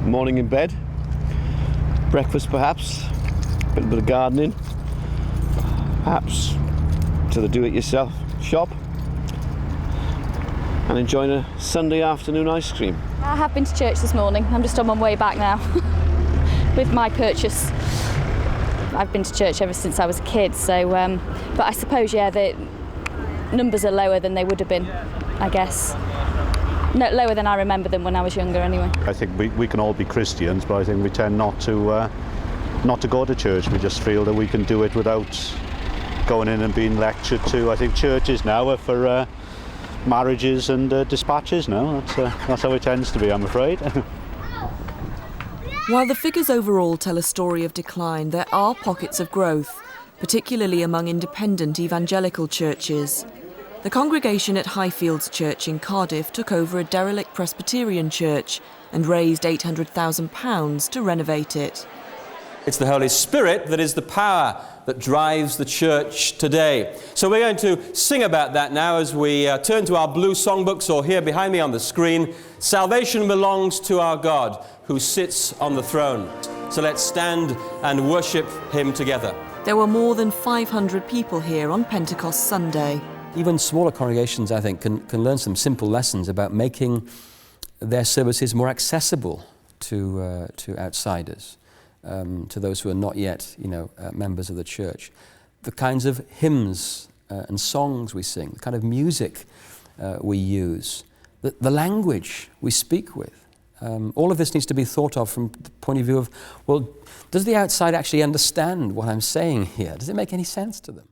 Morning in bed, breakfast perhaps, a bit of gardening, perhaps to the do-it-yourself shop, and enjoying a Sunday afternoon ice cream. I have been to church this morning. I'm just on my way back now with my purchase. I've been to church ever since I was a kid, so but I suppose, yeah, the numbers are lower than they would have been, I guess. No, lower than I remember them when I was younger anyway. I think we can all be Christians, but I think we tend not to go to church. We just feel that we can do it without going in and being lectured to. I think churches now are for marriages and dispatches now. That's how it tends to be, I'm afraid. While the figures overall tell a story of decline, there are pockets of growth, particularly among independent evangelical churches. The congregation at Highfields Church in Cardiff took over a derelict Presbyterian church and raised £800,000 to renovate it. It's the Holy Spirit that is the power that drives the church today. So we're going to sing about that now as we turn to our blue songbooks, or here behind me on the screen. Salvation belongs to our God who sits on the throne. So let's stand and worship him together. There were more than 500 people here on Pentecost Sunday. Even smaller congregations, I think, can learn some simple lessons about making their services more accessible to outsiders. To those who are not yet, members of the church. The kinds of hymns and songs we sing, the kind of music we use, the language we speak with. All of this needs to be thought of from the point of view of, well, does the outside actually understand what I'm saying here? Does it make any sense to them?